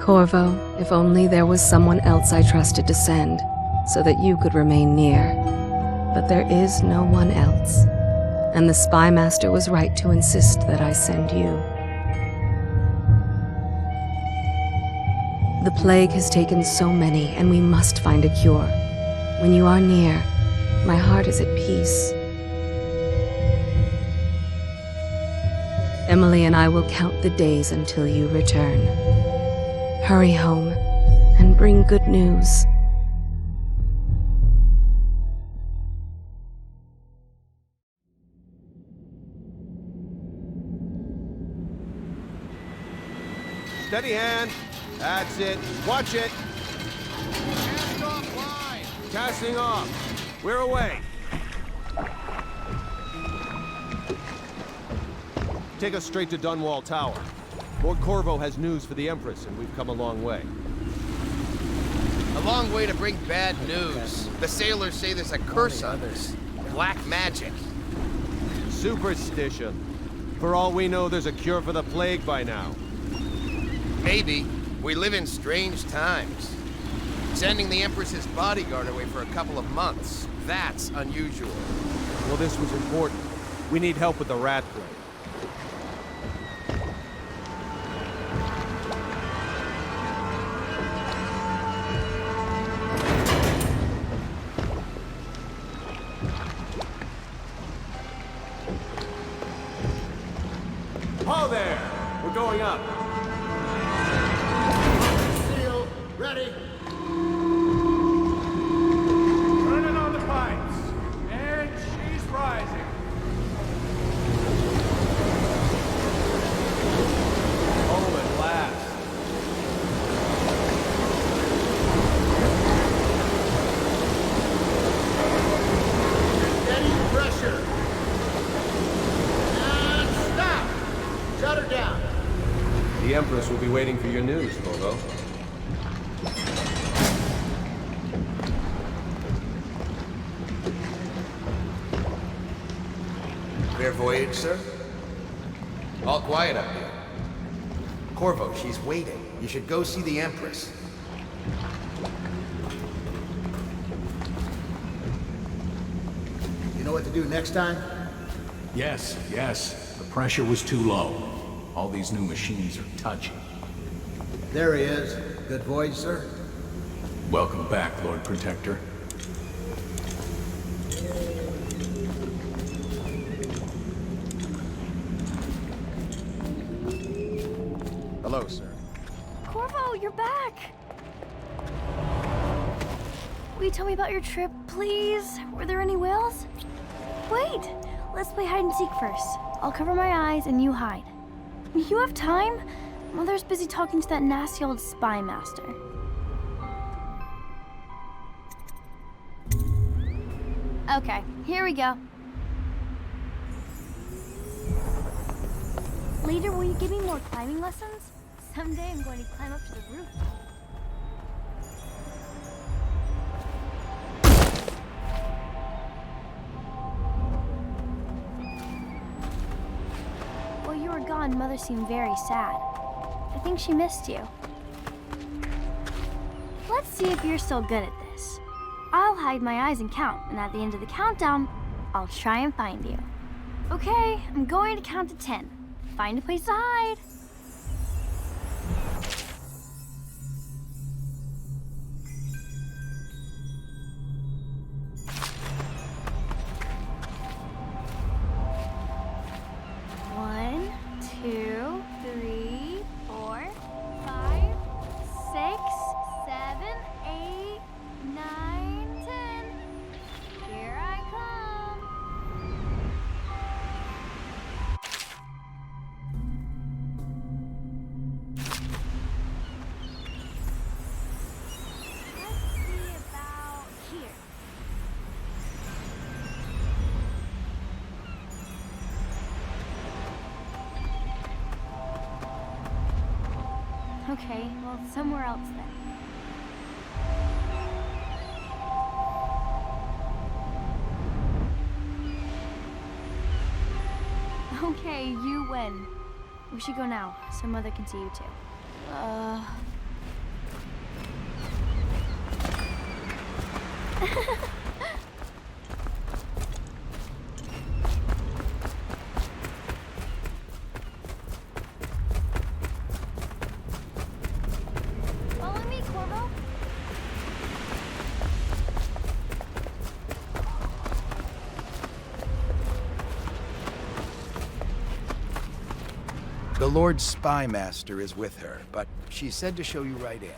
Corvo, if only there was someone else I trusted to send, so that you could remain near. But there is no one else, and the Spy Master was right to insist that I send you. The plague has taken so many, and we must find a cure. When you are near, my heart is at peace. Emily and I will count the days until you return. Hurry home, and bring good news. Steady hand. That's it. Watch it. Cast off line. Casting off. We're away. Take us straight to Dunwall Tower. Lord Corvo has news for the Empress, and we've come a long way. A long way to bring bad news. The sailors say there's a curse on us. Black magic. Superstition. For all we know, there's a cure for the plague by now. Maybe. We live in strange times. Sending the Empress's bodyguard away for a couple of months. That's unusual. Well, this was important. We need help with the rat plague. Ho there! We're going up. Seal, ready. Turning on the pipes. And she's rising. Home at last. Steady pressure. And stop. Shut her down. The Empress will be waiting for your news, Corvo. Fair voyage, sir? All quiet up here. Corvo, she's waiting. You should go see the Empress. You know what to do next time? Yes, yes. The pressure was too low. All these new machines are touchy. There he is. Good voyage, sir. Welcome back, Lord Protector. Hello, sir. Corvo, you're back! Will you tell me about your trip, please? Were there any whales? Wait! Let's play hide and seek first. I'll cover my eyes and you hide. You have time? Mother's busy talking to that nasty old spy master. Okay, here we go. Later, will you give me more climbing lessons? Someday I'm going to climb up to the roof. While you were gone, Mother seemed very sad. I think she missed you. Let's see if you're still good at this. I'll hide my eyes and count, and at the end of the countdown, I'll try and find you. Okay, I'm going to count to 10. Find a place to hide. One, two, three, 4, 5, 6, 7, 8, 9, 10. Here I come. Let's see about here. Okay, well, somewhere else then. Okay, you win. We should go now, so Mother can see you too. Follow me, Corvo. The Lord Spy Master is with her, but she said to show you right in.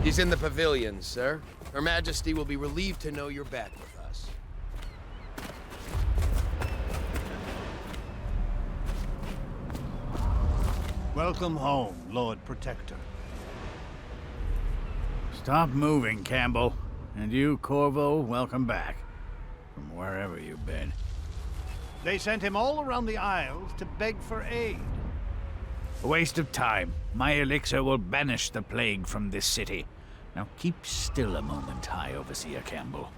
He's in the pavilion, sir. Her Majesty will be relieved to know you're back with us. Welcome home, Lord Protector. Stop moving, Campbell. And you, Corvo, welcome back. From wherever you've been. They sent him all around the Isles to beg for aid. A waste of time. My elixir will banish the plague from this city. Now keep still a moment, High Overseer Campbell.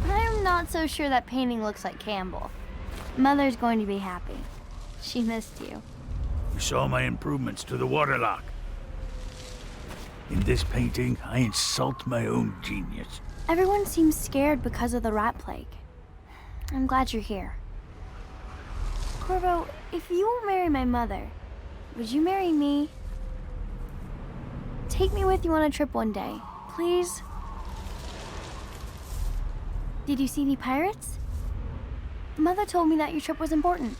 I'm not so sure that painting looks like Campbell. Mother's going to be happy. She missed you. You saw my improvements to the waterlock. In this painting, I insult my own genius. Everyone seems scared because of the rat plague. I'm glad you're here. Corvo, if you won't marry my mother, would you marry me? Take me with you on a trip one day, please. Did you see any pirates? Mother told me that your trip was important.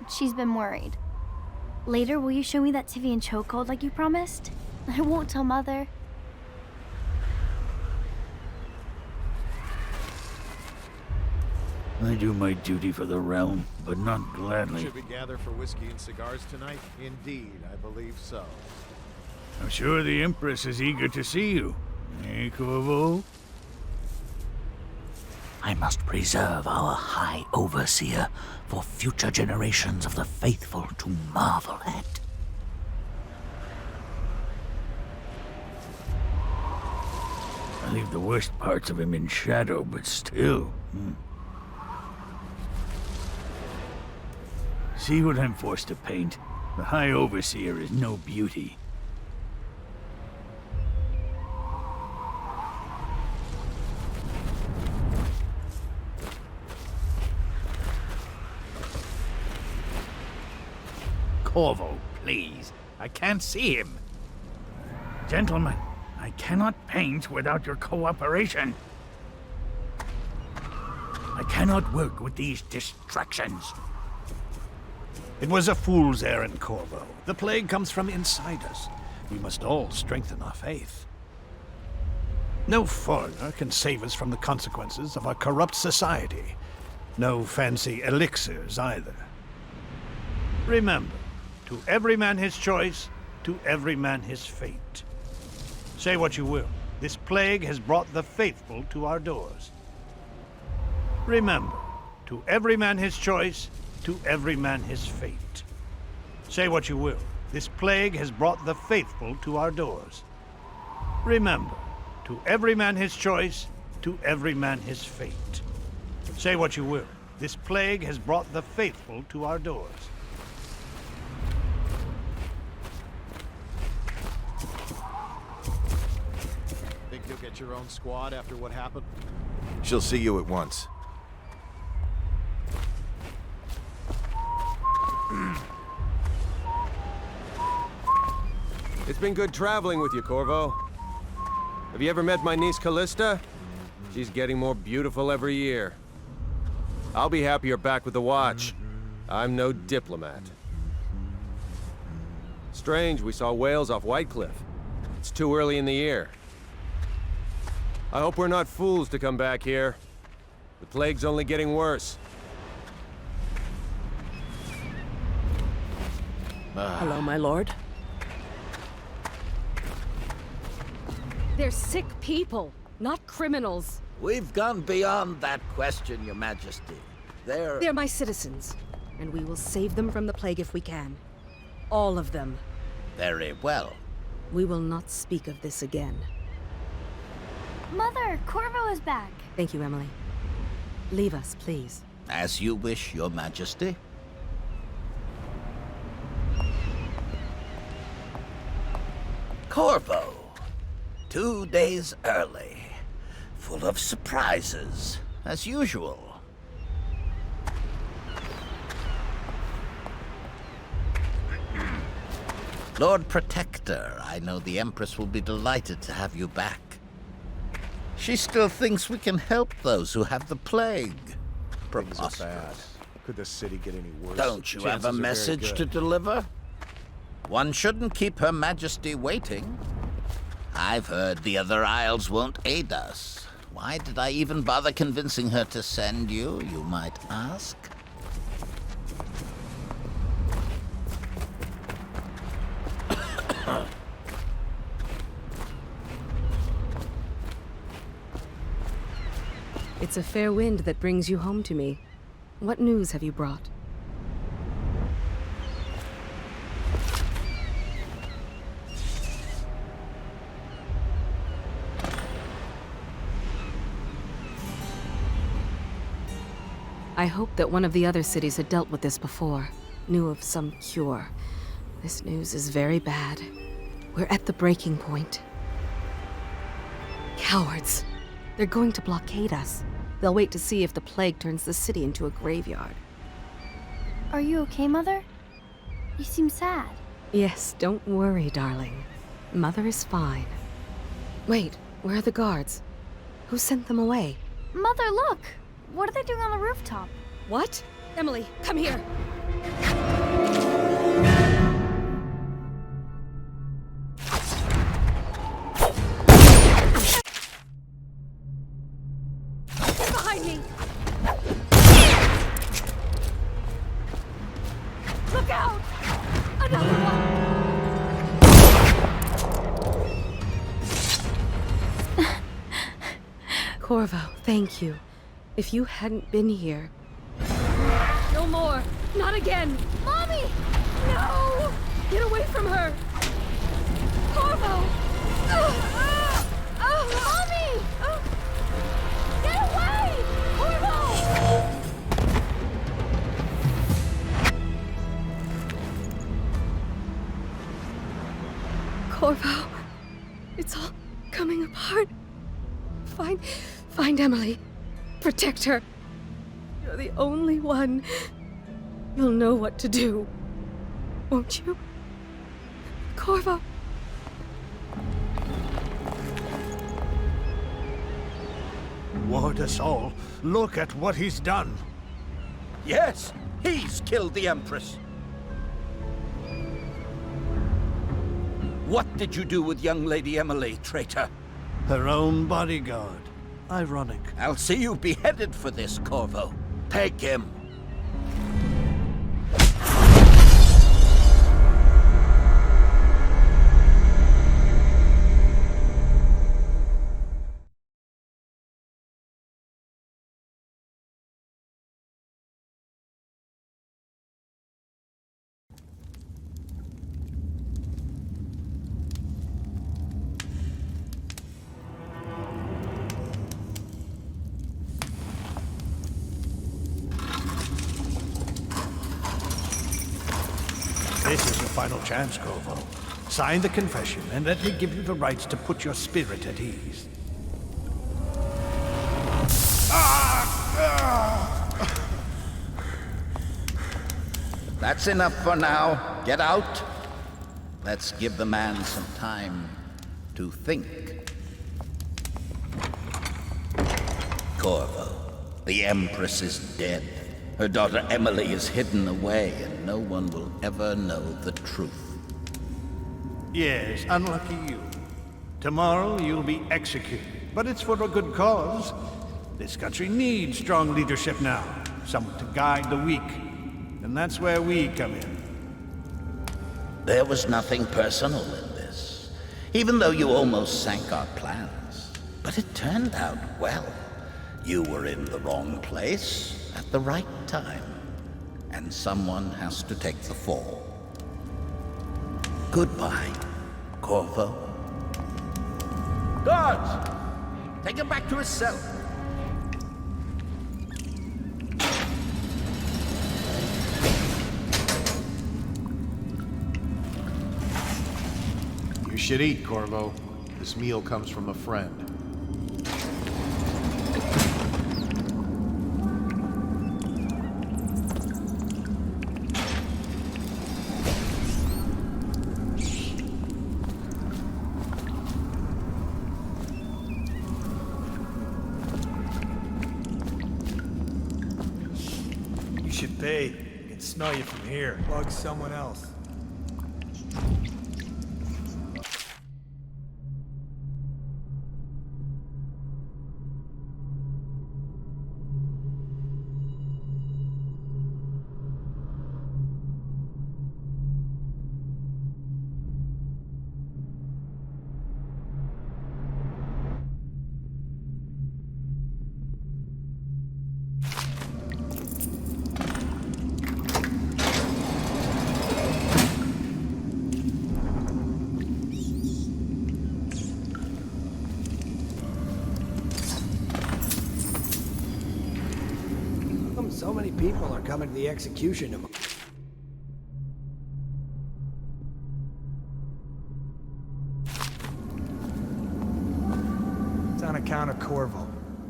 She's been worried. Later, will you show me that Tivian chokehold like you promised? I won't tell Mother. I do my duty for the realm, but not gladly. Should we gather for whiskey and cigars tonight? Indeed, I believe so. I'm sure the Empress is eager to see you. Eh, Corvo? I must preserve our High Overseer for future generations of the faithful to marvel at. I leave the worst parts of him in shadow, but still. See what I'm forced to paint? The High Overseer is no beauty. Corvo, please. I can't see him. Gentlemen, I cannot paint without your cooperation. I cannot work with these distractions. It was a fool's errand, Corvo. The plague comes from inside us. We must all strengthen our faith. No foreigner can save us from the consequences of our corrupt society. No fancy elixirs either. Remember, to every man his choice, to every man his fate. Say what you will, this plague has brought the faithful to our doors. Remember, to every man his choice, to every man his fate. Say what you will, this plague has brought the faithful to our doors. Remember, to every man his choice, to every man his fate. Say what you will, this plague has brought the faithful to our doors. Think you'll get your own squad after what happened? She'll see you at once. It's been good traveling with you, Corvo. Have you ever met my niece Callista? She's getting more beautiful every year. I'll be happy you're back with the Watch. I'm no diplomat. Strange, we saw whales off White Cliff. It's too early in the year. I hope we're not fools to come back here. The plague's only getting worse. Hello, my lord. They're sick people, not criminals. We've gone beyond that question, Your Majesty. They're my citizens, and we will save them from the plague if we can. All of them. Very well. We will not speak of this again. Mother, Corvo is back. Thank you, Emily. Leave us, please. As you wish, Your Majesty. Corvo. 2 days early. Full of surprises, as usual. Lord Protector, I know the Empress will be delighted to have you back. She still thinks we can help those who have the plague. Things are bad. Preposterous. Could the city get any worse? Don't you have Chances a are very message good. to deliver? One shouldn't keep Her Majesty waiting. I've heard the other Isles won't aid us. Why did I even bother convincing her to send you, you might ask? It's a fair wind that brings you home to me. What news have you brought? I hoped that one of the other cities had dealt with this before, knew of some cure. This news is very bad. We're at the breaking point. Cowards. They're going to blockade us. They'll wait to see if the plague turns the city into a graveyard. Are you okay, Mother? You seem sad. Yes, don't worry, darling. Mother is fine. Wait, where are the guards? Who sent them away? Mother, look! What are they doing on the rooftop? What? Emily, come here! Get behind me! Look out! Another one! Corvo, thank you. If you hadn't been here... No more! Not again! Mommy! No! Get away from her! Corvo! Mommy! Get away! Corvo! Corvo, it's all coming apart. Find Emily. Protect her. You're the only one. You'll know what to do. Won't you? Corvo. Ward us all. Look at what he's done. Yes, he's killed the Empress. What did you do with young Lady Emily, traitor? Her own bodyguard. Ironic. I'll see you beheaded for this, Corvo. Take him. This is your final chance, Corvo. Sign the confession, and let me give you the rights to put your spirit at ease. That's enough for now. Get out. Let's give the man some time to think. Corvo, the Empress is dead. Her daughter Emily is hidden away, and no one will ever know the truth. Yes, unlucky you. Tomorrow you'll be executed, but it's for a good cause. This country needs strong leadership now, someone to guide the weak. And that's where we come in. There was nothing personal in this, even though you almost sank our plans. But it turned out well. You were in the wrong place at the right time, and someone has to take the fall. Goodbye, Corvo. Guards! Take him back to his cell. You should eat, Corvo. This meal comes from a friend. You should bathe. I can smell you from here. Bug someone else. So many people are coming to the execution tomorrow. It's on account of Corvo,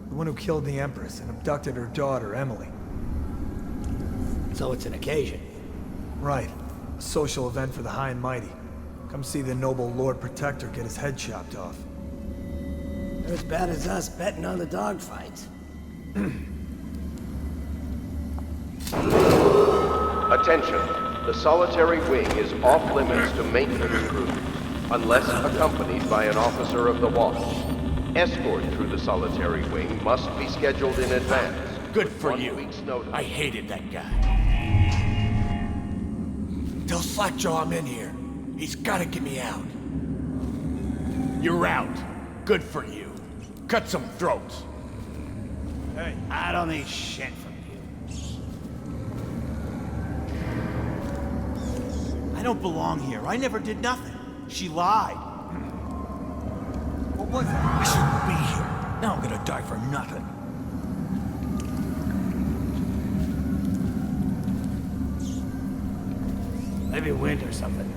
the one who killed the Empress and abducted her daughter, Emily. So it's an occasion. Right. A social event for the high and mighty. Come see the noble Lord Protector get his head chopped off. They're as bad as us betting on the dogfights. Attention. The solitary wing is off limits to maintenance crews, unless accompanied by an officer of the watch. Escort through the solitary wing must be scheduled in advance. Good for 1 you. week's notice. I hated that guy. Tell Slackjaw I'm in here. He's gotta get me out. You're out. Good for you. Cut some throats. Hey, I don't need shit from you. I don't belong here. I never did nothing. She lied. What was that? I shouldn't be here. Now I'm gonna die for nothing. Maybe wind or something.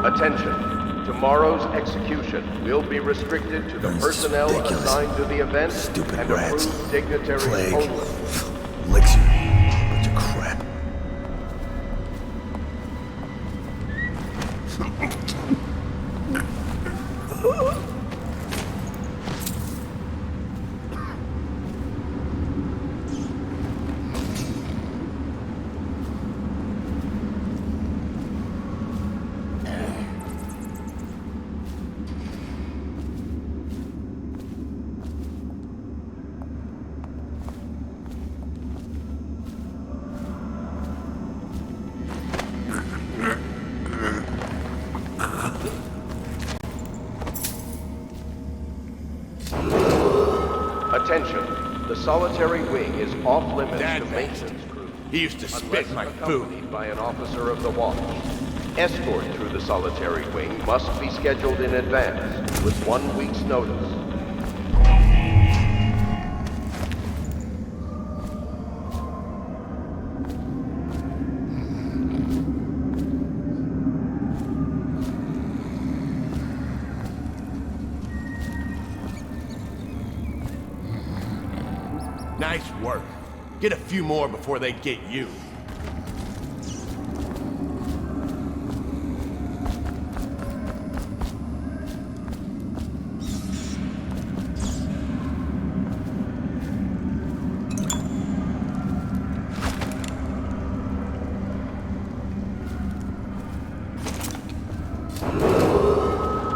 Attention. Tomorrow's execution will be restricted to the personnel assigned to the event and approved dignitaries only. Elixir. Bunch of crap. Attention. The solitary wing is off limits That to bastard. maintenance crews. He used to spit unless my food. accompanied by an officer of the watch. Escort through the solitary wing must be scheduled in advance with 1 week's notice. Nice work. Get a few more before they get you.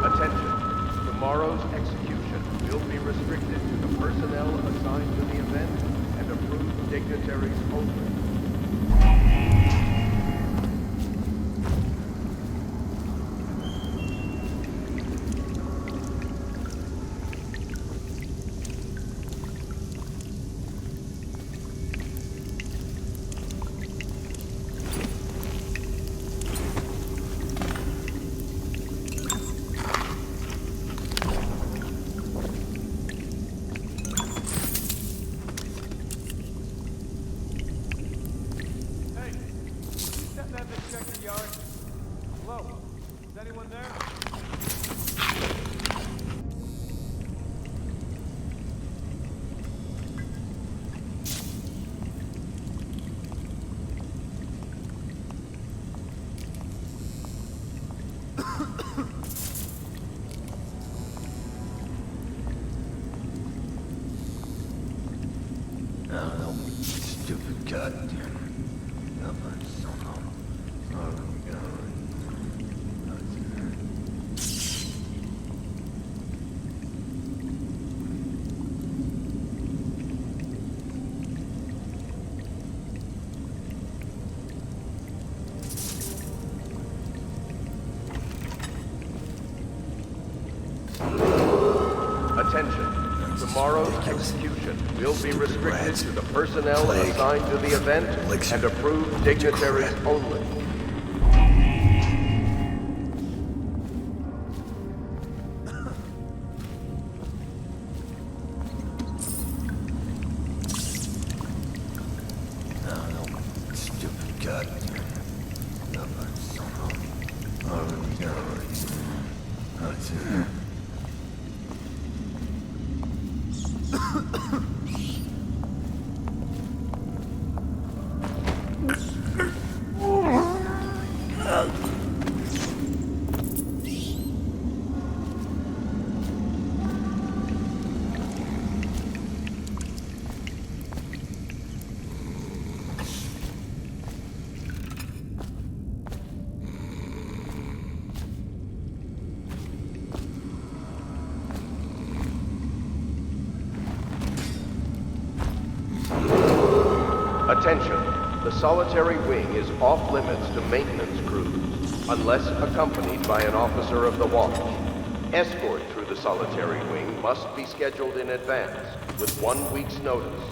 Attention. Tomorrow's execution will be restricted to the personnel assigned to the event and approved dignitaries only. Stupid goddamn. Attention. Tomorrow's execution will be restricted to the personnel assigned to the event and approved dignitaries only. Stupid goddamn. Attention. The solitary wing is off limits to maintenance crews, unless accompanied by an officer of the watch. Escort through the solitary wing must be scheduled in advance, with 1 week's notice.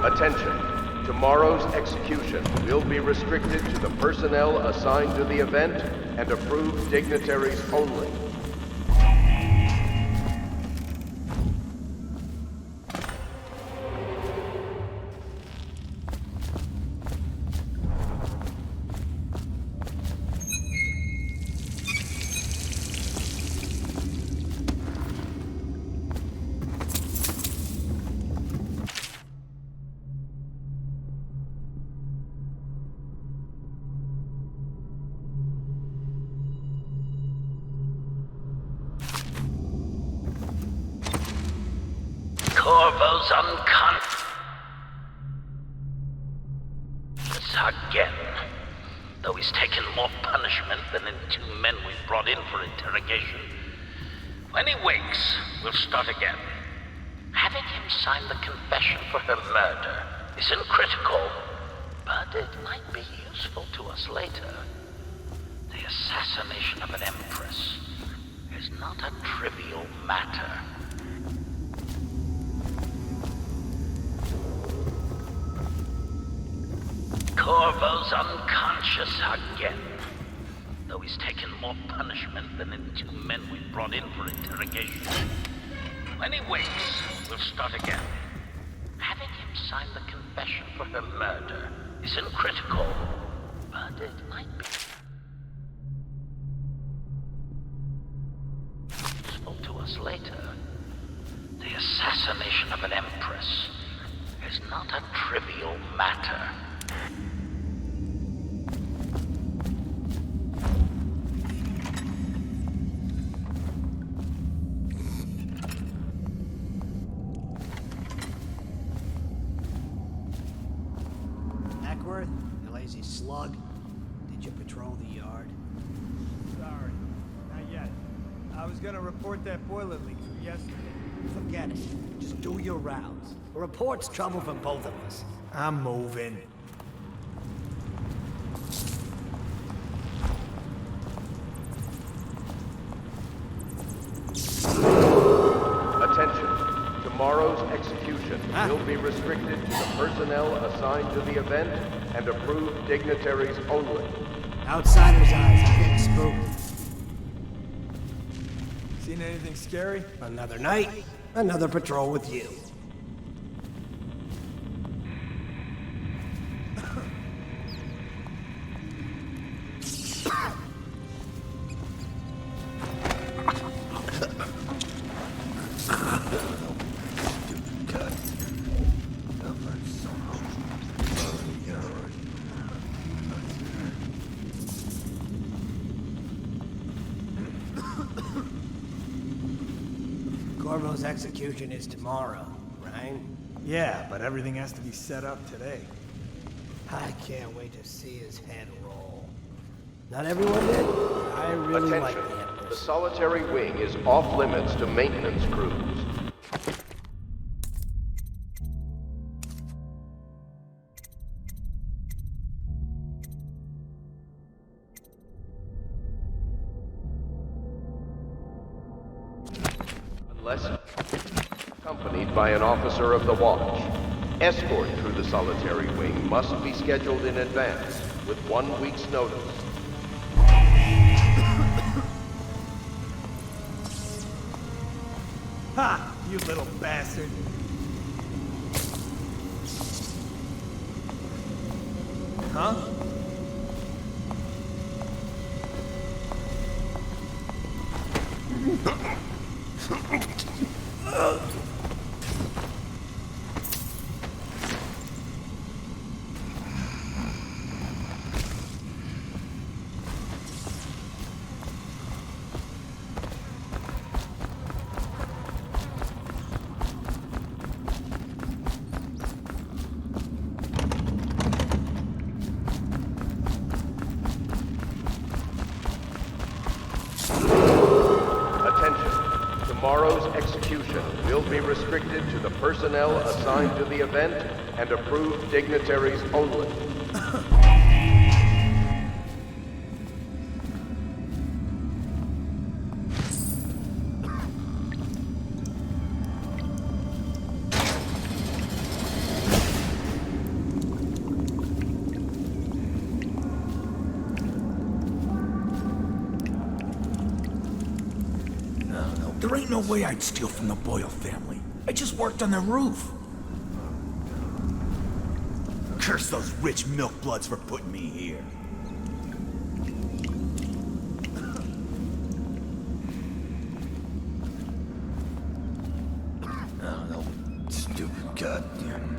Attention. Tomorrow's execution will be restricted to the personnel assigned to the event and approved dignitaries only. Corvo's unconscious again, though he's taken more punishment than the 2 men we brought in for interrogation. When he wakes, we'll start again. Having him sign the confession for her murder isn't critical, but it might be useful to us later. The assassination of an empress is not a trivial matter. Corvo's unconscious again, though he's taken more punishment than the 2 men we brought in for interrogation. When he wakes, we'll start again. Having him sign the confession for her murder isn't critical, but it might be useful to us later. The assassination of an empress is not a trivial matter. Eckworth, you lazy slug. Did you patrol the yard? Sorry, not yet. I was gonna report that boiler leak from yesterday. Forget it. Just do your rounds. A report's trouble for both of us. I'm moving. Attention. Tomorrow's execution will be restricted to the personnel assigned to the event and approved dignitaries only. Outsider's eyes, I'm getting spooked. Seen anything scary? Another night, another patrol with you. Corvo's execution is tomorrow, right? Yeah, but everything has to be set up today. I can't wait to see his head roll. Not everyone did, but I really like Attention. the Empress. The solitary wing is off limits to maintenance crews. Unless accompanied by an officer of the watch. Escort through the solitary wing must be scheduled in advance with 1 week's notice. Ha! You little bastard! Huh? Tomorrow's execution will be restricted to the personnel assigned to the event and approved dignitaries only. There ain't no way I'd steal from the Boyle family. I just worked on their roof. Curse those rich milk bloods for putting me here. Oh, no. Stupid goddamn.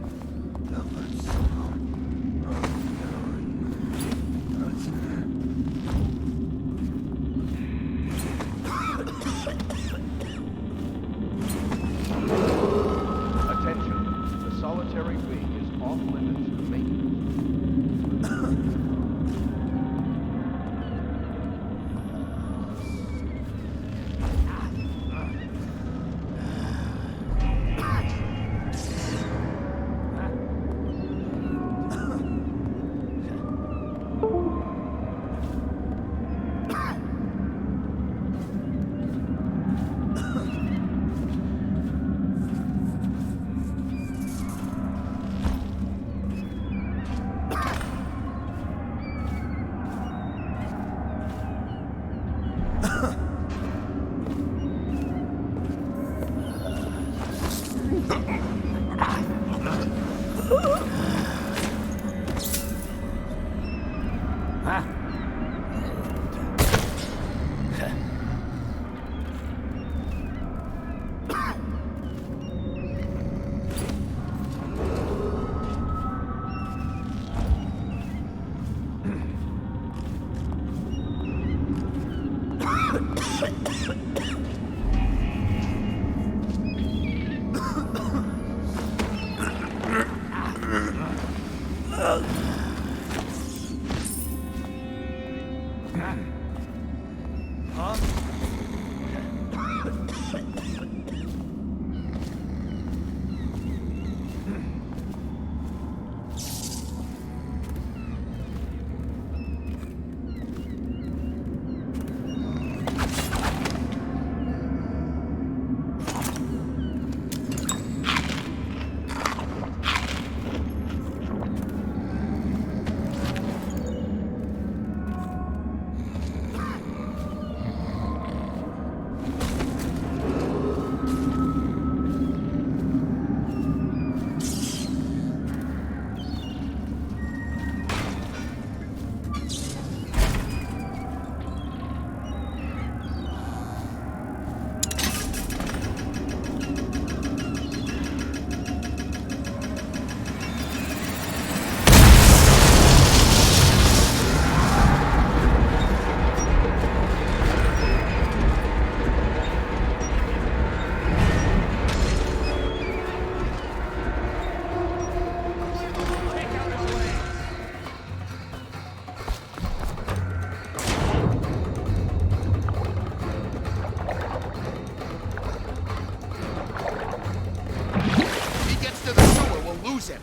lose him.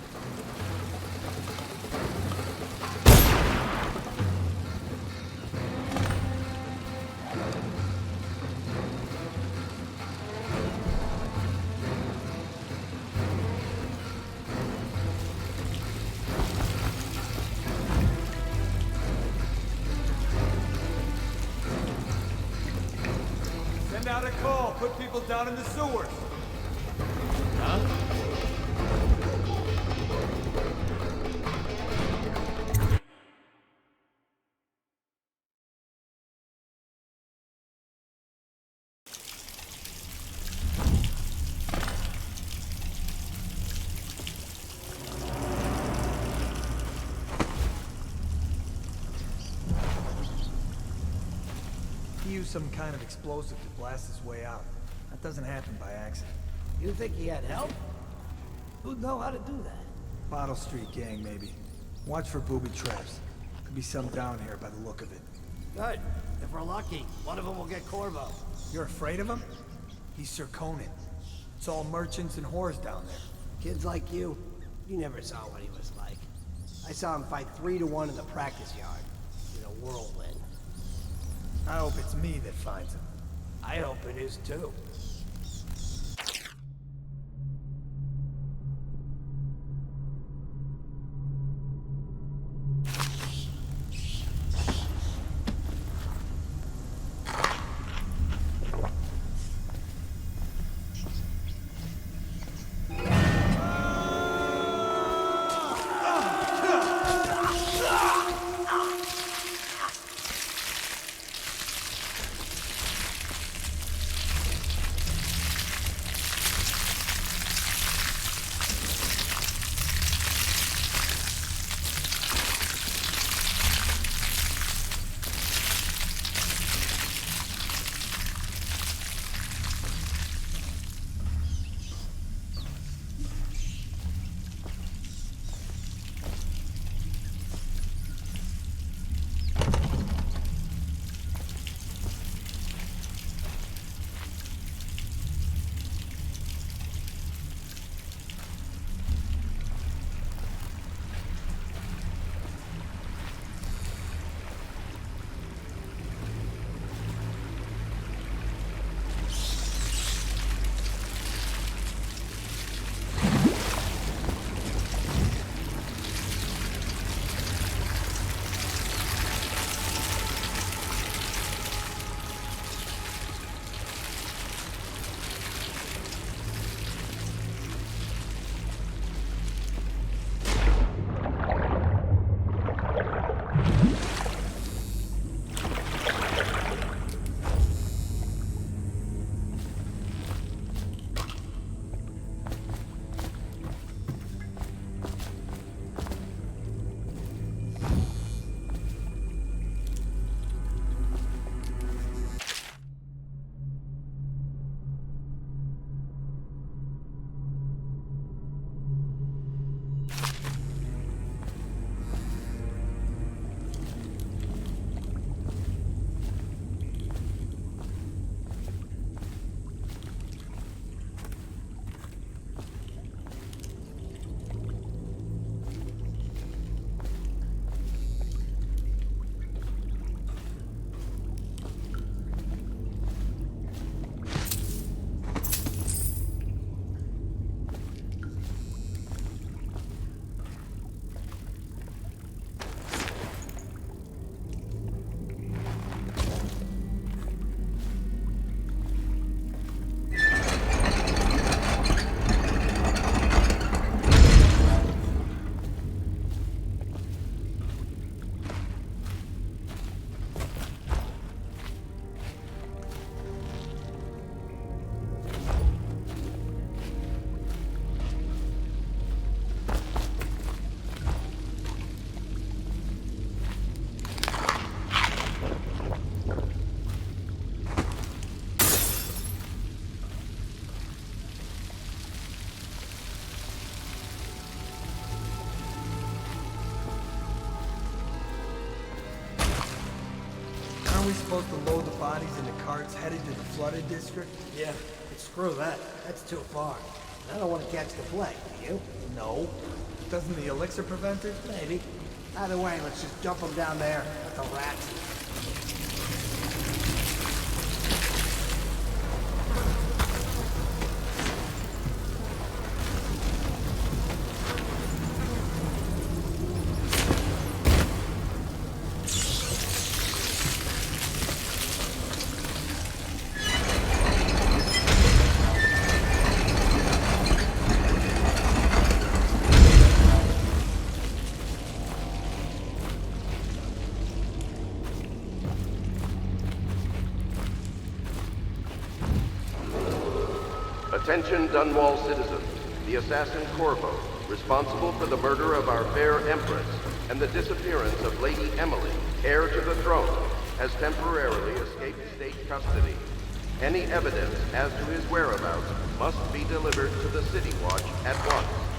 Send out a call. Put people down in the sewers. Huh? He used some kind of explosive to blast his way out. That doesn't happen by accident. You think he had help? Who'd know how to do that? Bottle Street gang, maybe. Watch for booby traps. Could be some down here by the look of it. Good. If we're lucky, one of them will get Corvo. You're afraid of him? He's Sir Conan. It's all merchants and whores down there. Kids like you never saw what he was like. I saw him fight 3 to 1 in the practice yard. In a whirlwind. I hope it's me that finds him. I hope it is too. Aren't we supposed to load the bodies into carts headed to the flooded district? Yeah, but screw that. That's too far. I don't want to catch the plague, do you? No. Doesn't the elixir prevent it? Maybe. Either way, let's just dump them down there, like the rats. Attention Dunwall citizens. The assassin Corvo, responsible for the murder of our fair Empress and the disappearance of Lady Emily, heir to the throne, has temporarily escaped state custody. Any evidence as to his whereabouts must be delivered to the City Watch at once.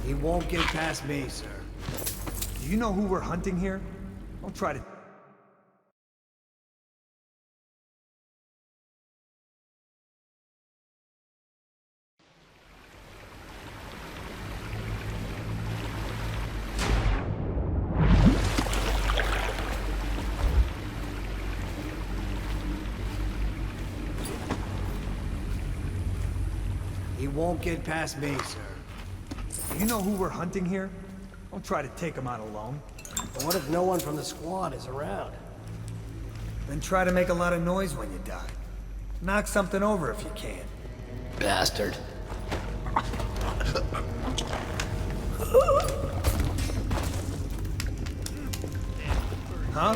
He won't get past me, sir. Do you know who we're hunting here? Don't try to... He won't get past me, sir. Do you know who we're hunting here? Don't try to take him out alone. But what if no one from the squad is around? Then try to make a lot of noise when you die. Knock something over if you can. Bastard. Huh?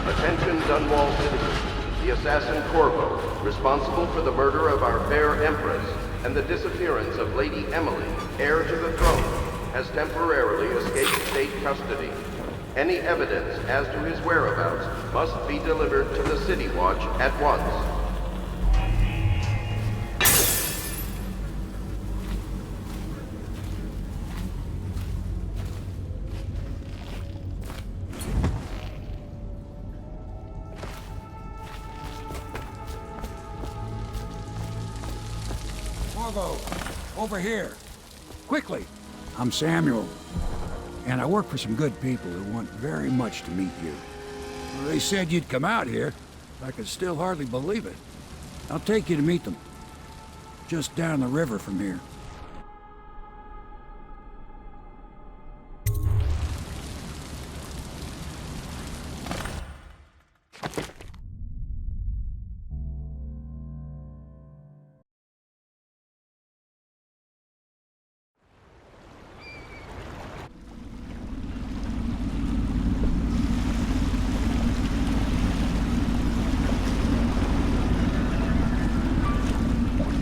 Attention Dunwall citizens. The assassin Corvo, responsible for the murder of our fair Empress and the disappearance of Lady Emily, heir to the throne, has temporarily escaped state custody. Any evidence as to his whereabouts must be delivered to the City Watch at once. Corvo, over here. Quickly. I'm Samuel, and I work for some good people who want very much to meet you. They said you'd come out here. I could still hardly believe it. I'll take you to meet them. Just down the river from here.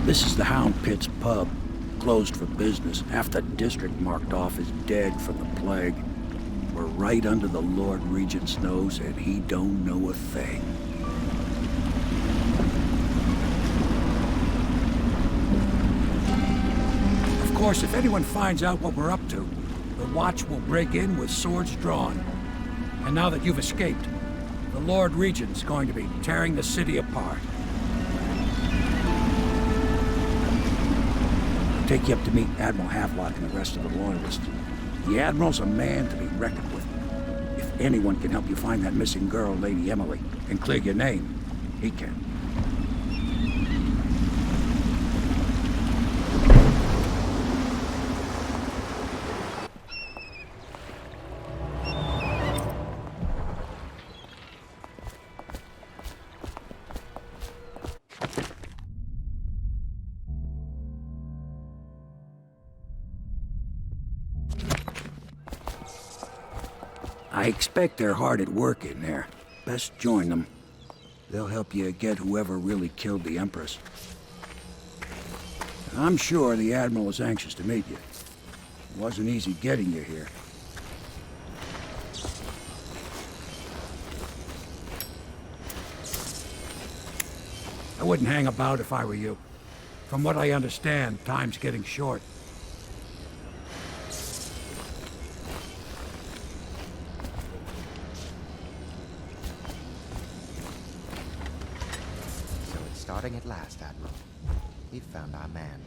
This is the Hound Pit's pub, closed for business. Half the district marked off as dead from the plague. We're right under the Lord Regent's nose, and he don't know a thing. Of course, if anyone finds out what we're up to, the Watch will break in with swords drawn. And now that you've escaped, the Lord Regent's going to be tearing the city apart. Take you up to meet Admiral Havelock and the rest of the Loyalists. The Admiral's a man to be reckoned with. If anyone can help you find that missing girl, Lady Emily, and clear your name, he can. I expect they're hard at work in there. Best join them. They'll help you get whoever really killed the Empress. I'm sure the Admiral is anxious to meet you. It wasn't easy getting you here. I wouldn't hang about if I were you. From what I understand, time's getting short. So it's starting at last, Admiral. We've found our man.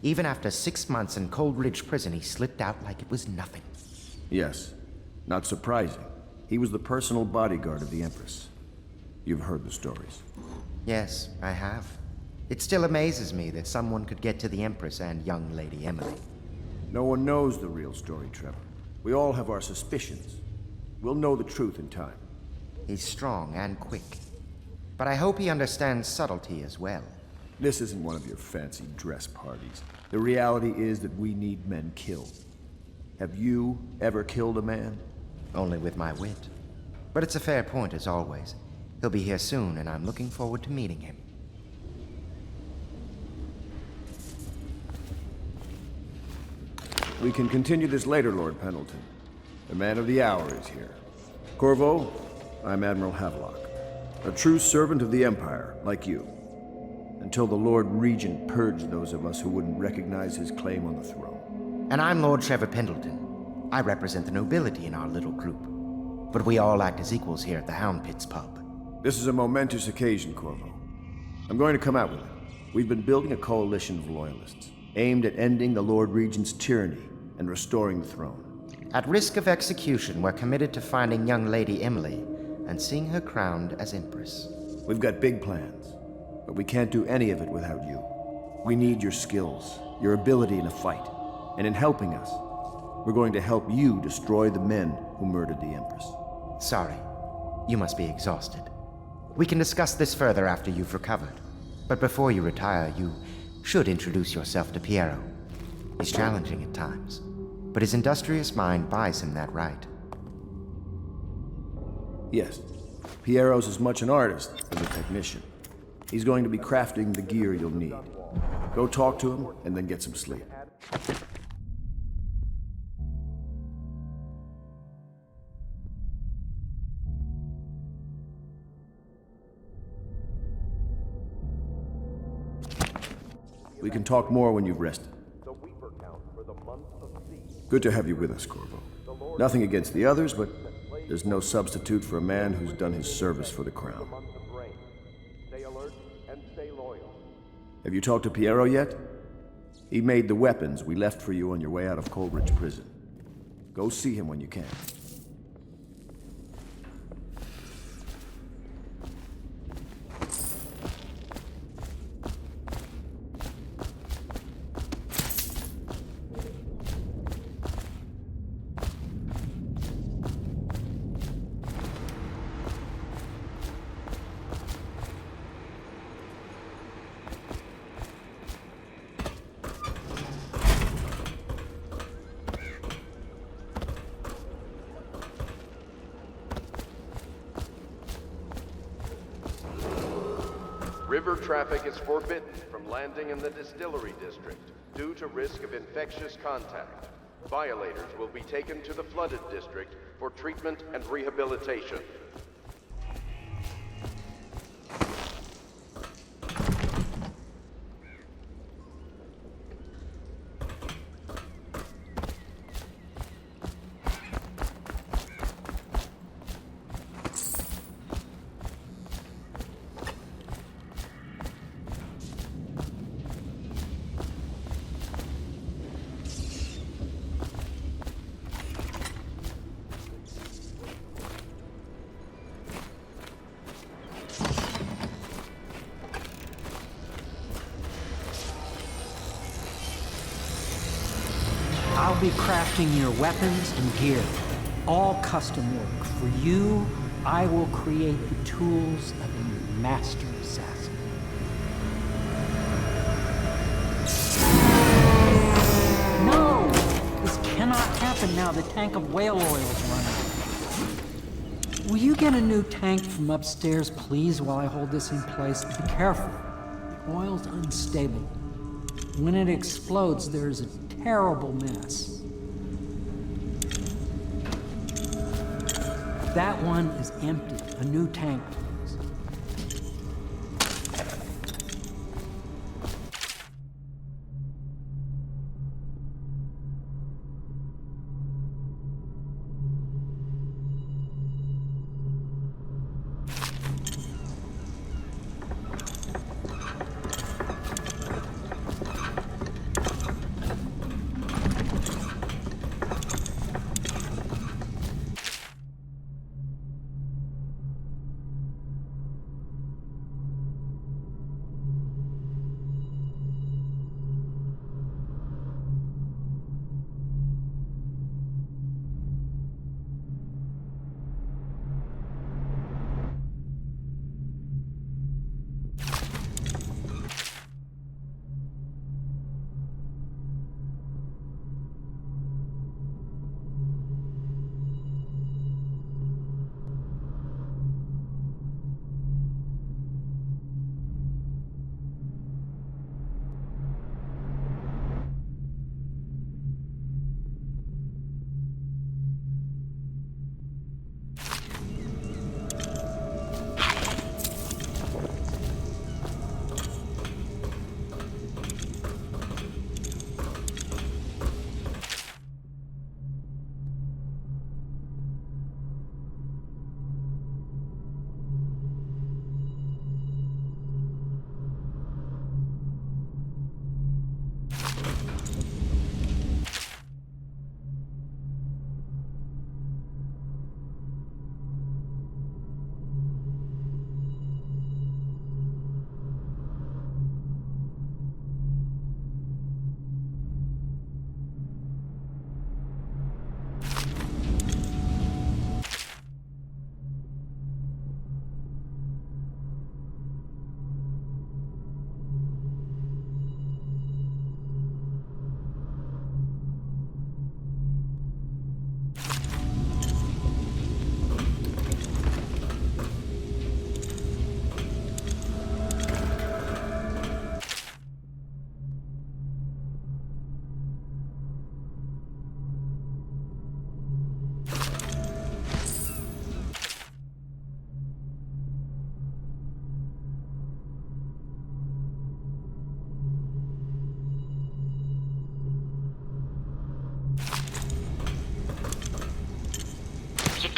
Even after 6 months in Cold Ridge Prison, he slipped out like it was nothing. Yes. Not surprising. He was the personal bodyguard of the Empress. You've heard the stories. Yes, I have. It still amazes me that someone could get to the Empress and young Lady Emily. No one knows the real story, Trevor. We all have our suspicions. We'll know the truth in time. He's strong and quick. But I hope he understands subtlety as well. This isn't one of your fancy dress parties. The reality is that we need men killed. Have you ever killed a man? Only with my wit. But it's a fair point, as always. He'll be here soon, and I'm looking forward to meeting him. We can continue this later, Lord Pendleton. The man of the hour is here. Corvo, I'm Admiral Havelock. A true servant of the Empire, like you. Until the Lord Regent purged those of us who wouldn't recognize his claim on the throne. And I'm Lord Trevor Pendleton. I represent the nobility in our little group. But we all act as equals here at the Hound Pits pub. This is a momentous occasion, Corvo. I'm going to come out with it. We've been building a coalition of loyalists, aimed at ending the Lord Regent's tyranny and restoring the throne. At risk of execution, we're committed to finding young Lady Emily and seeing her crowned as Empress. We've got big plans, but we can't do any of it without you. We need your skills, your ability in a fight, and in helping us, we're going to help you destroy the men who murdered the Empress. Sorry, you must be exhausted. We can discuss this further after you've recovered. But before you retire, you should introduce yourself to Piero. He's challenging at times, but his industrious mind buys him that right. Yes, Piero's as much an artist as a technician. He's going to be crafting the gear you'll need. Go talk to him, and then get some sleep. We can talk more when you've rested. Good to have you with us, Corvo. Nothing against the others, but there's no substitute for a man who's done his service for the crown. Have you talked to Piero yet? He made the weapons we left for you on your way out of Coleridge Prison. Go see him when you can. River traffic is forbidden from landing in the distillery district due to risk of infectious contact. Violators will be taken to the flooded district for treatment and rehabilitation. I'll be crafting your weapons and gear, all custom work. For you, I will create the tools of a master assassin. No! This cannot happen now. The tank of whale oil is running. Will you get a new tank from upstairs, please, while I hold this in place? Be careful. The oil's unstable. When it explodes, there's a terrible mess. That one is empty. A new tank, please.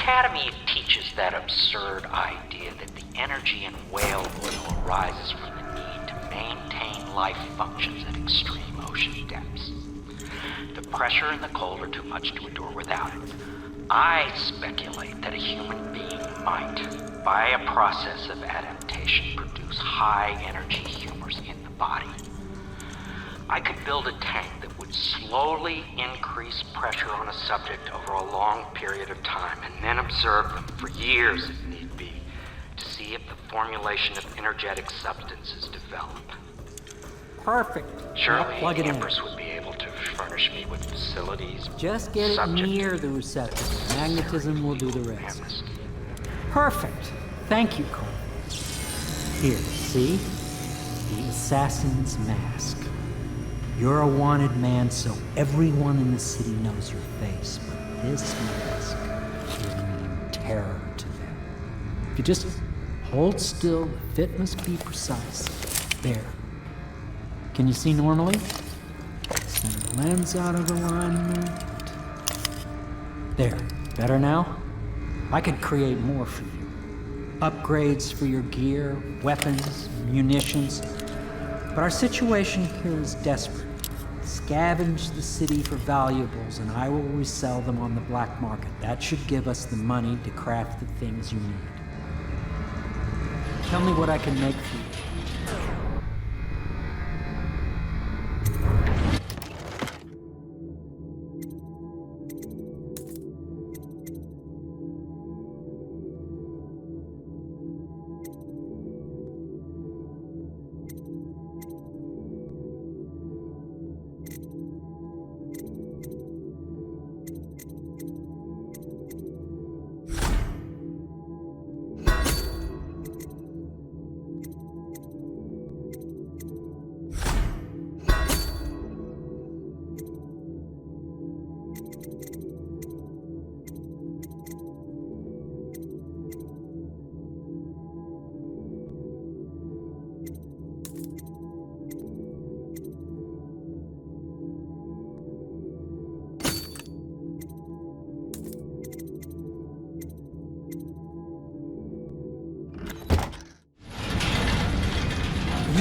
Academy teaches that absurd idea that the energy in whale oil arises from the need to maintain life functions at extreme ocean depths. The pressure and the cold are too much to endure without it. I speculate that a human being might, by a process of adaptation, produce high-energy humors in the body. I could build a tank that would slowly increase pressure on a subject over a long period of time and then observe them for years if need be to see if the formulation of energetic substances develop. Perfect. Surely Plug it the in. Empress would be able to furnish me with facilities. Just get it near the receptor. Magnetism will do the rest. Perfect. Thank you, Cole. Here, see? The assassin's mask. You're a wanted man, so everyone in the city knows your face, but this mask will mean terror to them. If you just hold still, the fit must be precise. There. Can you see normally? Send the lens out of alignment. There. Better now? I could create more for you. Upgrades for your gear, weapons, munitions. But our situation here is desperate. Scavenge the city for valuables, and I will resell them on the black market. That should give us the money to craft the things you need. Tell me what I can make for you.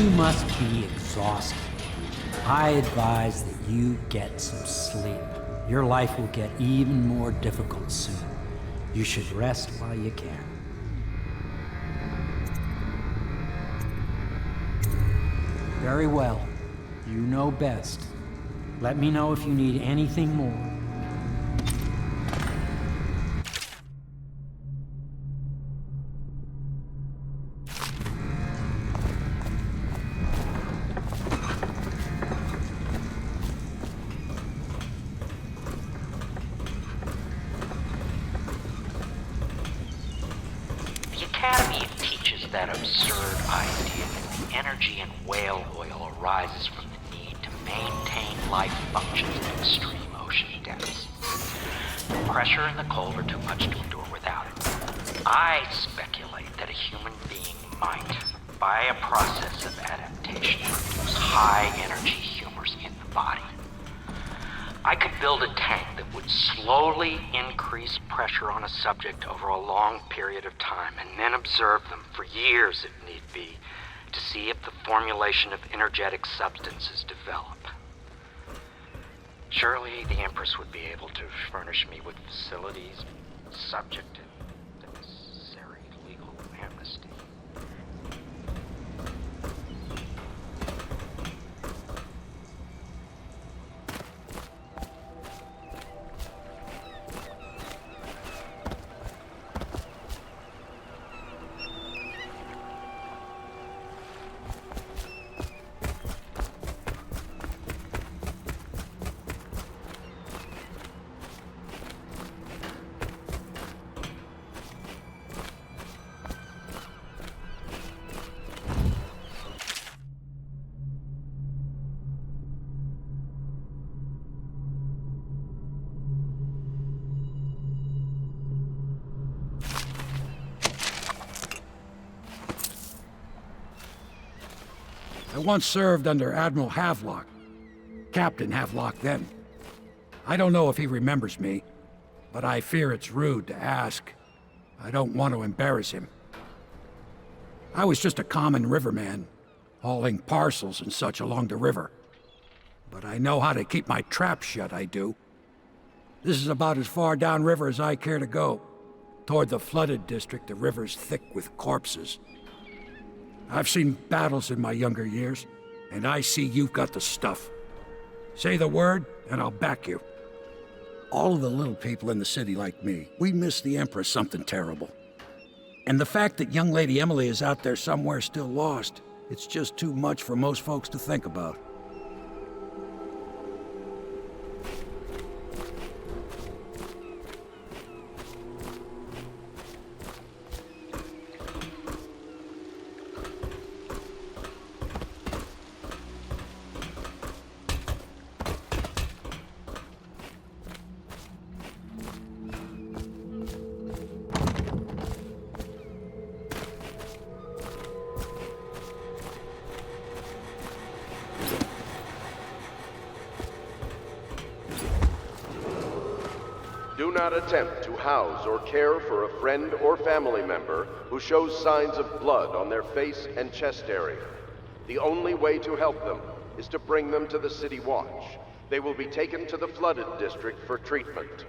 You must be exhausted. I advise that you get some sleep. Your life will get even more difficult soon. You should rest while you can. Very well. You know best. Let me know if you need anything more. The Academy teaches that absurd idea that the energy in whale oil arises from the need to maintain life functions at extreme ocean depths. The pressure and the cold are too much to endure without it. I speculate that a human being might, by a process of adaptation, produce high-energy humors in the body. I could build a tank that would slowly increase pressure on a subject over a long period of time and then observe them for years if need be to see if the formulation of energetic substances develop. Surely the Empress would be able to furnish me with facilities subject to the necessary legal amnesty. I once served under Admiral Havelock. Captain Havelock then. I don't know if he remembers me, but I fear it's rude to ask. I don't want to embarrass him. I was just a common riverman, hauling parcels and such along the river. But I know how to keep my trap shut, I do. This is about as far downriver as I care to go. Toward the flooded district, the river's thick with corpses. I've seen battles in my younger years, and I see you've got the stuff. Say the word, and I'll back you. All of the little people in the city like me, we miss the Empress something terrible. And the fact that young Lady Emily is out there somewhere still lost, it's just too much for most folks to think about. Do not attempt to house or care for a friend or family member who shows signs of blood on their face and chest area. The only way to help them is to bring them to the City Watch. They will be taken to the flooded district for treatment.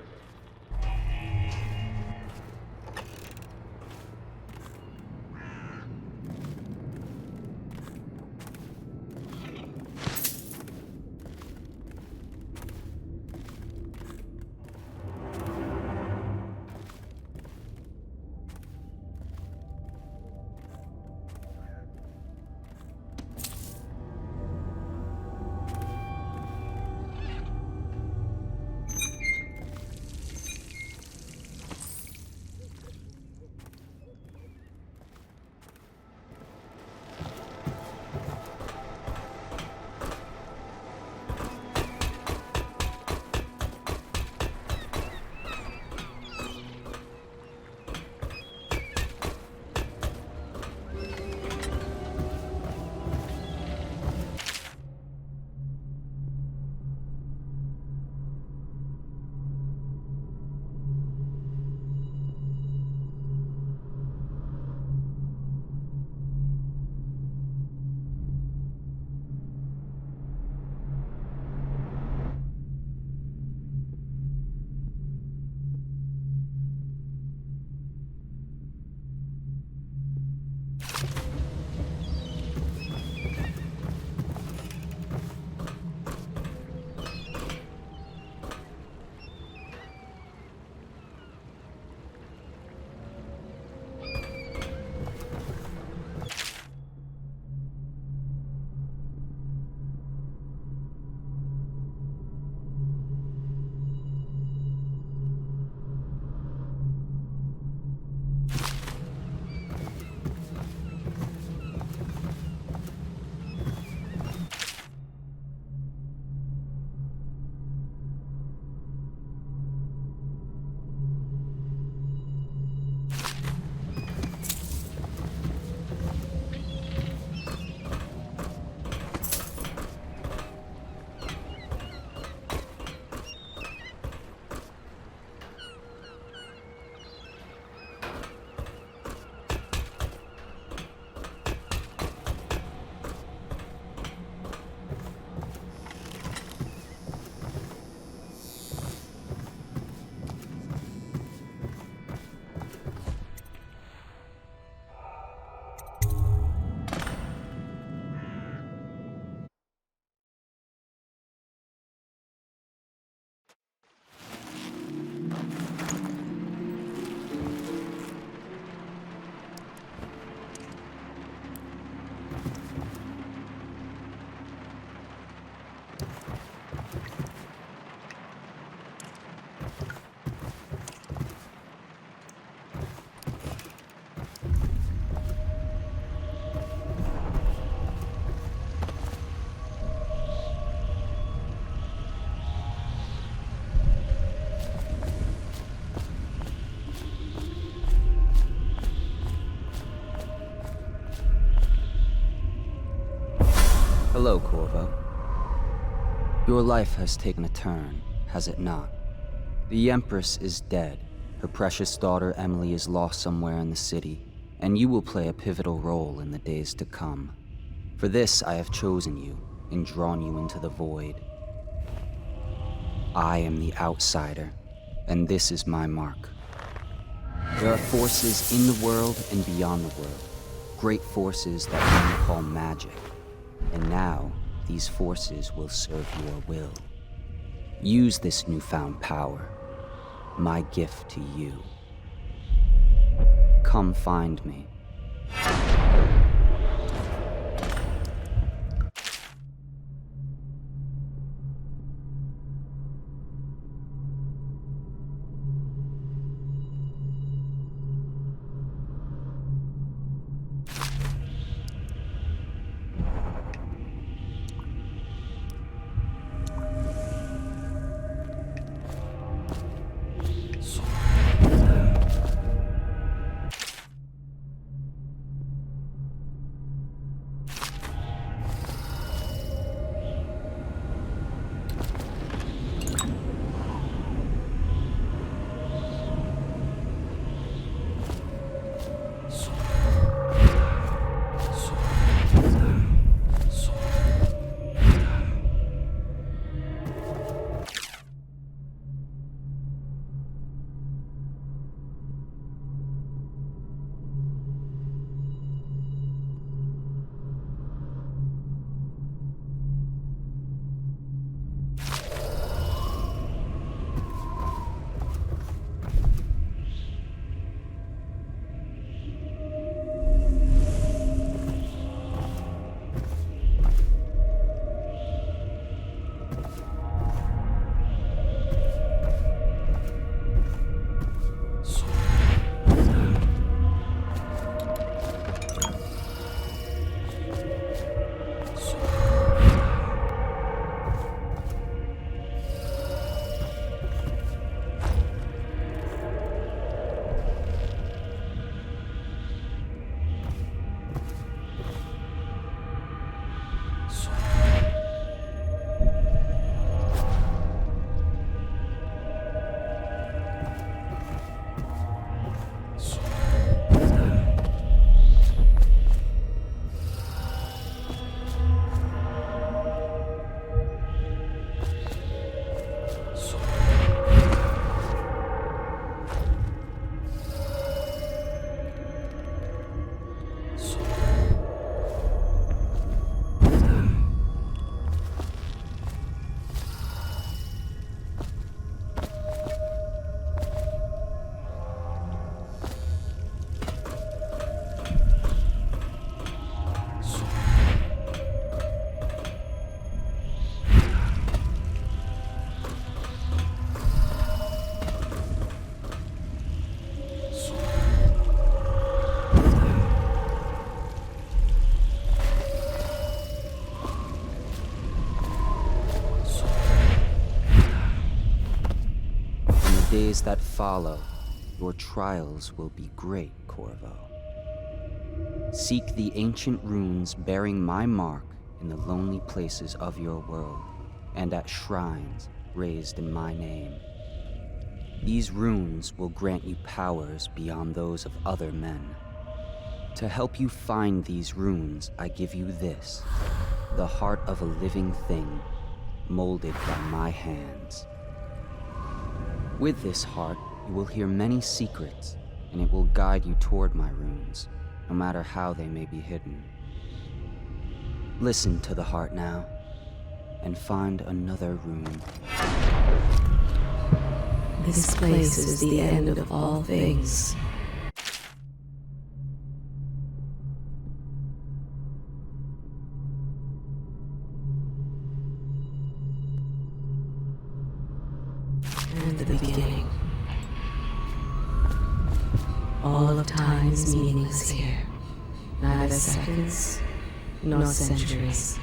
Hello, Corvo. Your life has taken a turn, has it not? The Empress is dead. Her precious daughter Emily is lost somewhere in the city, and you will play a pivotal role in the days to come. For this, I have chosen you and drawn you into the void. I am the outsider, and this is my mark. There are forces in the world and beyond the world, great forces that men call magic. And now, these forces will serve your will. Use this newfound power, my gift to you. Come find me. Days that follow, your trials will be great, Corvo. Seek the ancient runes bearing my mark in the lonely places of your world, and at shrines raised in my name. These runes will grant you powers beyond those of other men. To help you find these runes, I give you this, the heart of a living thing, molded by my hands. With this heart, you will hear many secrets, and it will guide you toward my runes, no matter how they may be hidden. Listen to the heart now, and find another rune. This place is the end of all things. And the beginning. All of time is meaningless here. Neither seconds, nor centuries.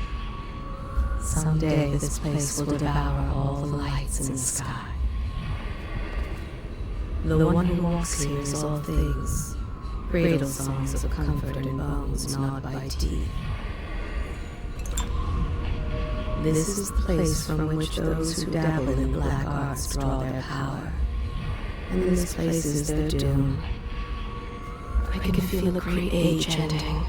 Someday this place will devour all the lights in the sky. The one who walks here is all things. Cradle songs of comfort and bones gnawed by teeth. This is the place from which those who dabble in the black arts draw their power. And this place is their doom. I can feel a great age ending.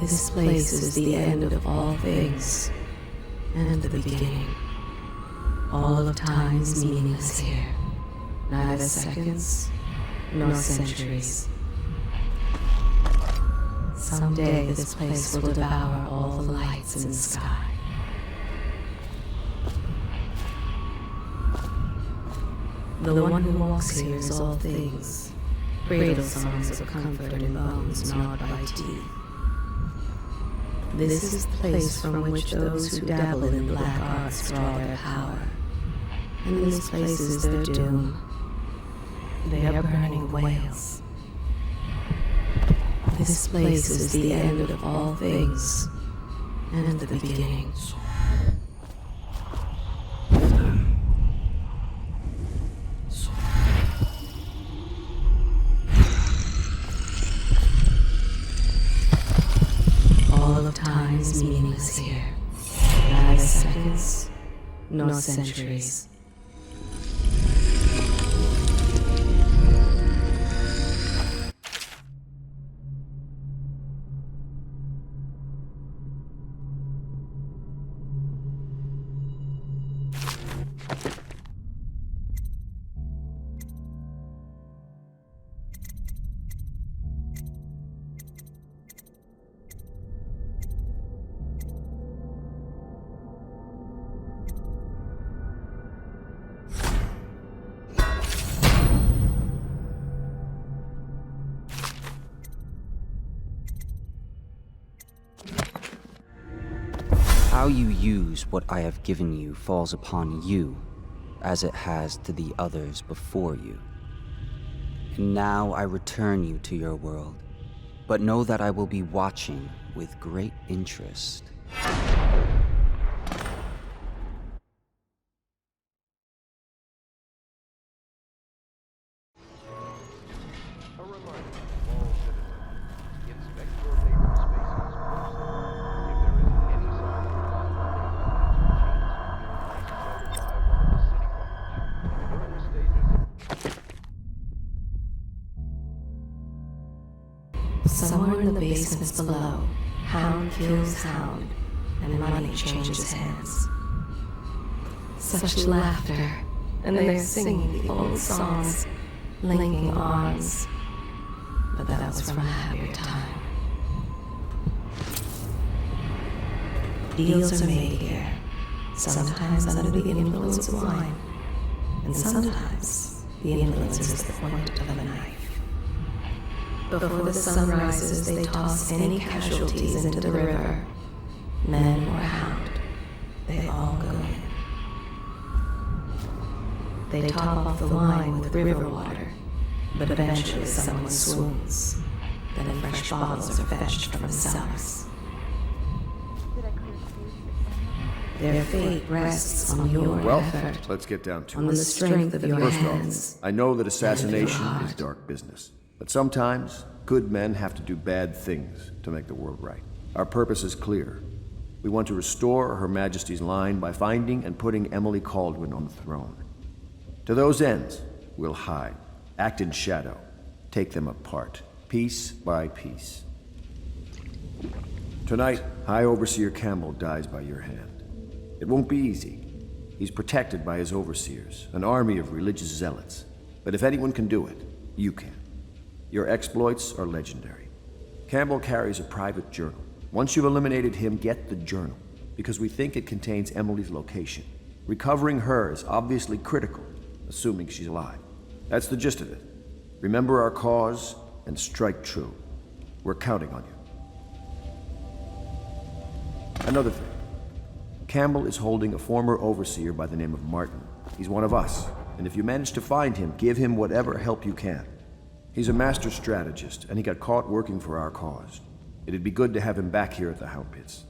This place is the end of all things, and the beginning. All of time is meaningless here, neither seconds nor centuries. Someday this place will devour all the lights in the sky. The one who walks here is all things, cradle songs of comfort and bones gnawed by teeth. This is the place from which those who dabble in black arts draw their power. And this place is their doom. They are burning whales. This place is the end of all things, and the beginning. All of time is meaningless here, neither seconds nor centuries. How you use what I have given you falls upon you, as it has to the others before you. And now I return you to your world, but know that I will be watching with great interest. Somewhere in the basements below, hound kills hound, and money changes hands. Such laughter, and they're singing the old songs, linking arms. But that was from a happier time. Deals are made here, sometimes under the influence of wine, and sometimes the influence is the point of a knife. Before the sun rises, they toss any casualties into the river. Men or hound, they all go in. They top off the wine with river water, but eventually someone swoons. Then fresh bottles are fetched from the cellars. Their fate rests on your effort. Let's get down to it. On the strength of your First hands. off, I know that assassination is dark business. But sometimes, good men have to do bad things to make the world right. Our purpose is clear. We want to restore Her Majesty's line by finding and putting Emily Kaldwin on the throne. To those ends, we'll hide, act in shadow, take them apart, piece by piece. Tonight, High Overseer Campbell dies by your hand. It won't be easy. He's protected by his overseers, an army of religious zealots. But if anyone can do it, you can. Your exploits are legendary. Campbell carries a private journal. Once you've eliminated him, get the journal, because we think it contains Emily's location. Recovering her is obviously critical, assuming she's alive. That's the gist of it. Remember our cause and strike true. We're counting on you. Another thing. Campbell is holding a former overseer by the name of Martin He's one of us, and if you manage to find him, give him whatever help you can. He's a master strategist, and he got caught working for our cause. It'd be good to have him back here at the Hound Pits.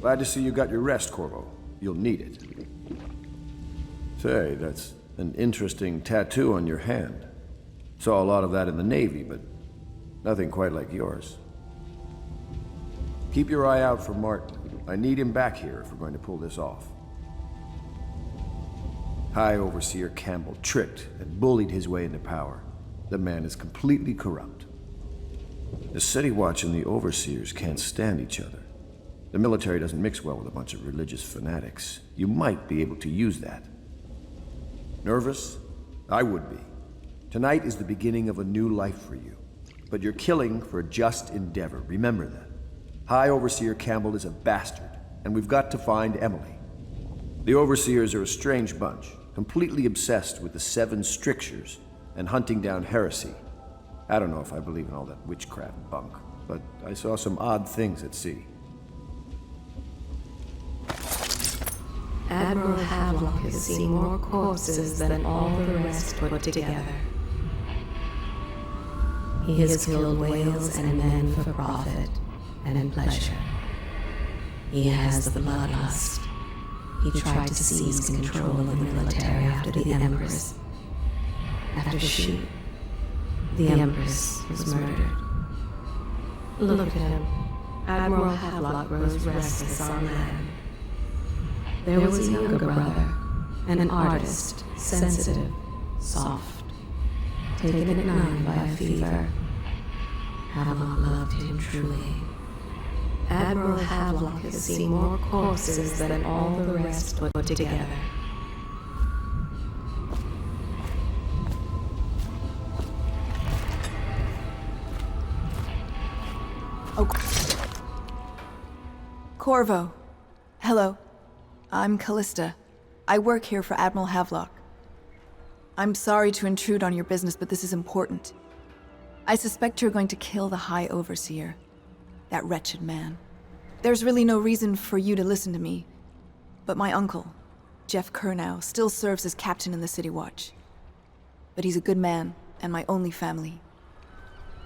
Glad to see you got your rest, Corvo. You'll need it. Say, that's an interesting tattoo on your hand. Saw a lot of that in the Navy, but nothing quite like yours. Keep your eye out for Martin. I need him back here if we're going to pull this off. High Overseer Campbell tricked and bullied his way into power. The man is completely corrupt. The City Watch and the Overseers can't stand each other. The military doesn't mix well with a bunch of religious fanatics. You might be able to use that. Nervous? I would be. Tonight is the beginning of a new life for you. But you're killing for a just endeavor. Remember that. High Overseer Campbell is a bastard, and we've got to find Emily. The Overseers are a strange bunch, completely obsessed with the 7 strictures and hunting down heresy. I don't know if I believe in all that witchcraft bunk, but I saw some odd things at sea. Admiral Havelock has seen more corpses than all the rest put together. He has killed whales and men for profit and in pleasure. He has the bloodlust. He tried to seize control of the military after the Empress. After she, the Empress, was murdered. Look at him. Admiral Havelock grows restless on land. There was a younger brother, an artist, sensitive, soft, taken at 9 by a fever. Havelock loved him truly. Admiral Havelock has seen more corpses than all the rest put together. Oh. Corvo. Hello. I'm Callista. I work here for Admiral Havelock. I'm sorry to intrude on your business, but this is important. I suspect you're going to kill the High Overseer. That wretched man. There's really no reason for you to listen to me, but my uncle, Jeff Kernow, still serves as captain in the City Watch. But he's a good man, and my only family.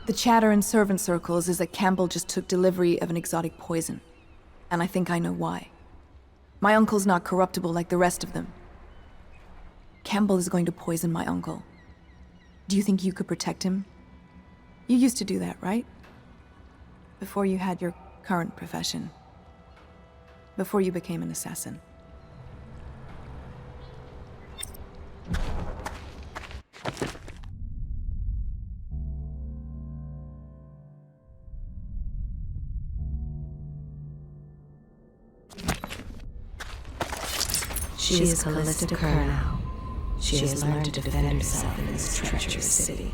The chatter in servant circles is that Campbell just took delivery of an exotic poison, and I think I know why. My uncle's not corruptible like the rest of them. Campbell is going to poison my uncle. Do you think you could protect him? You used to do that, right? Before you had your current profession. Before you became an assassin. She is Callista Kernow. She has learned to defend herself in this treacherous city.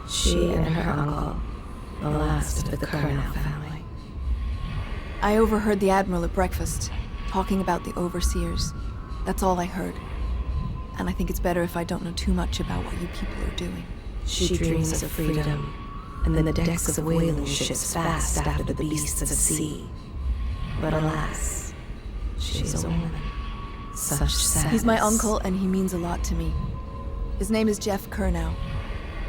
She and her uncle, the last of the Kernow family. I overheard the Admiral at breakfast, talking about the Overseers. That's all I heard. And I think it's better if I don't know too much about what you people are doing. She dreams of freedom, and the decks of whaling ships fast after the beasts of the sea. But alas, she is a woman. Such sadness. He's my uncle, and he means a lot to me. His name is Jeff Kernow.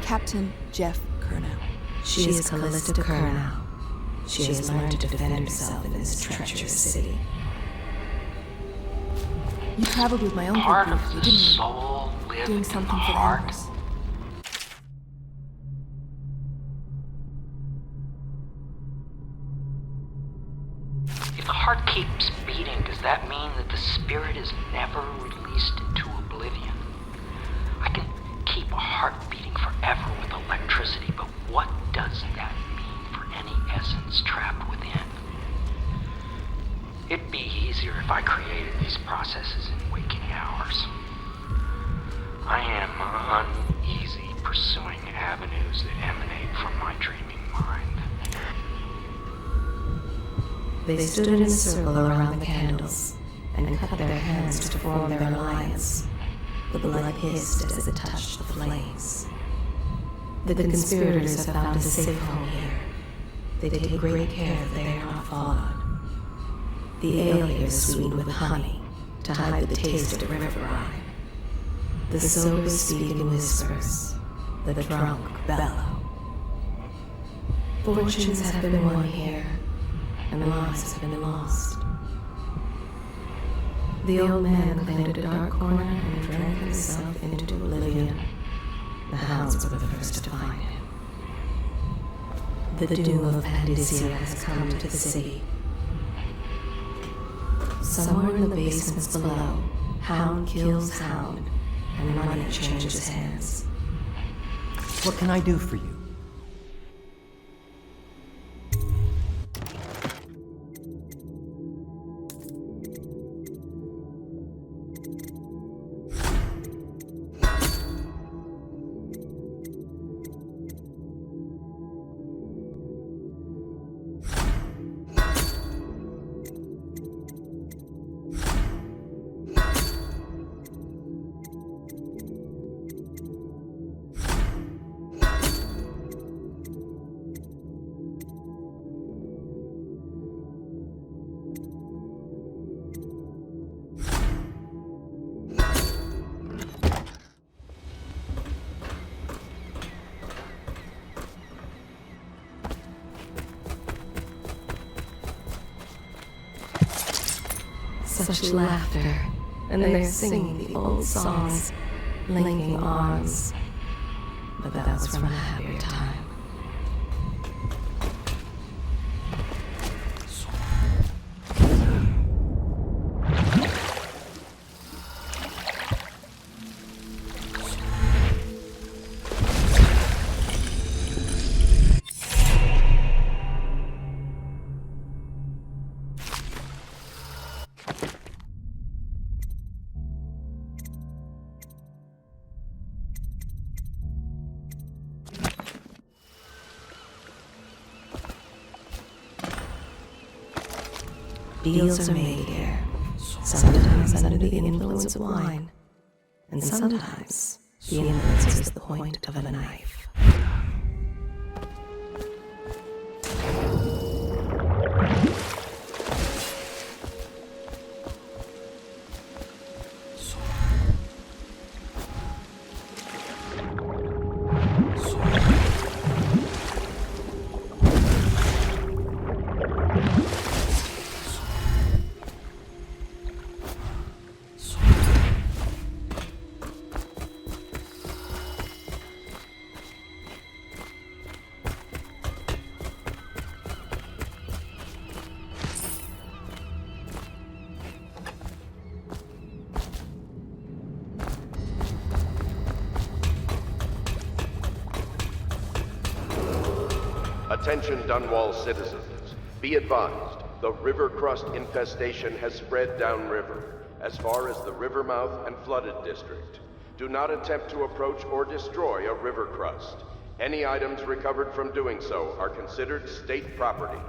Captain Jeff Kernow. She is Callista Kernow. She has learned to defend herself in this treacherous city. You traveled with my uncle Part of briefly, the didn't you? soul lived Doing in something the for the heart. Empress. If the heart keeps beating, does that mean that the spirit is never released into oblivion? I can keep a heart beating forever with electricity, but what does that mean for any essence trapped within? It'd be easier if I created these processes in waking hours. I am uneasy pursuing avenues that emanate from my dreaming mind. They stood in a circle around the candles, and cut their hands to form their alliance. The blood hissed as it touched the flames. The conspirators have found a safe home here. They take great care that they are not followed. The ale here is sweetened with honey to hide the taste of river brine. The sober speak in whispers. The drunk bellow. Fortunes have been won here, and lives have been lost. The old man claimed a dark corner and drank himself into oblivion. The hounds were the first to find him. The doom of Pandysia has come to the city. Somewhere in the basements below, hound kills hound, and money changes hands. What can I do for you? Such laughter, and they're singing the old songs, linking arms. But that was from a happier time. Deals are made here, sometimes under the influence of wine, and sometimes the influence is the point of a knife. Attention Dunwall citizens. Be advised, the river crust infestation has spread downriver, as far as the river mouth and flooded district. Do not attempt to approach or destroy a river crust. Any items recovered from doing so are considered state property.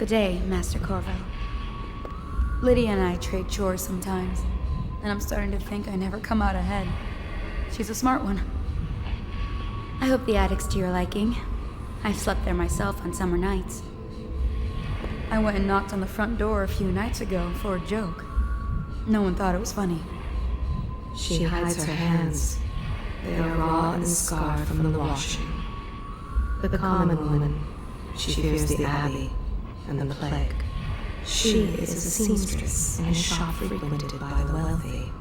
Good day, Master Corvo. Lydia and I trade chores sometimes, and I'm starting to think I never come out ahead. She's a smart one. I hope the attic's to your liking. I've slept there myself on summer nights. I went and knocked on the front door a few nights ago for a joke. No one thought it was funny. She hides her hands. They are raw and scarred from the washing. The common woman, she fears the Abbey and the plague. She is a seamstress in a shop frequented by the wealthy.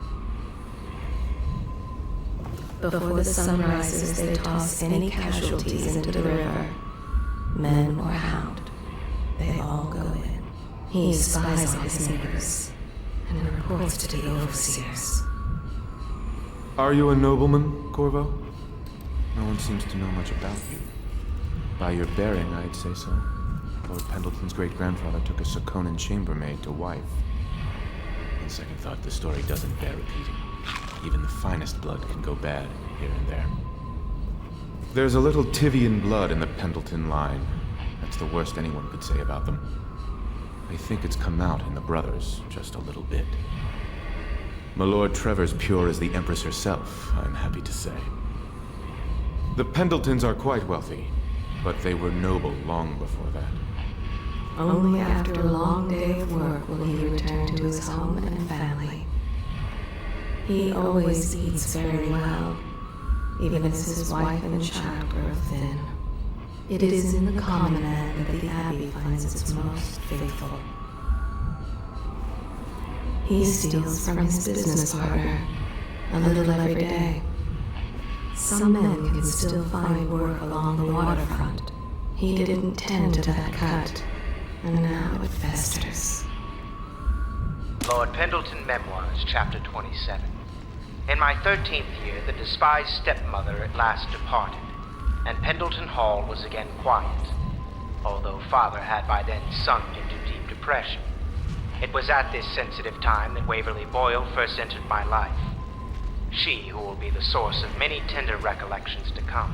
Before the sun rises, they toss any casualties into the river, men or hound. They all go in. He spies on his neighbors and reports to the overseers. Are you a nobleman, Corvo? No one seems to know much about you. By your bearing, I'd say so. Lord Pendleton's great-grandfather took a Sakonan chambermaid to wife. On second thought, the story doesn't bear repeating. Even the finest blood can go bad here and there. There's a little Tivian blood in the Pendleton line. That's the worst anyone could say about them. I think it's come out in the brothers, just a little bit. My Lord Trevor's pure as the Empress herself, I'm happy to say. The Pendletons are quite wealthy, but they were noble long before that. Only after a long day of work will he return to his home and family. He always eats very well, even as his wife and child grow thin. It is in the common man that the Abbey finds its most faithful. He steals from his business partner, a little every day. Some men can still find work along the waterfront. He didn't tend to that cut, and now it festers. Lord Pendleton Memoirs, Chapter 27. In my 13th year, the despised stepmother at last departed, and Pendleton Hall was again quiet, although Father had by then sunk into deep depression. It was at this sensitive time that Waverly Boyle first entered my life. She who will be the source of many tender recollections to come.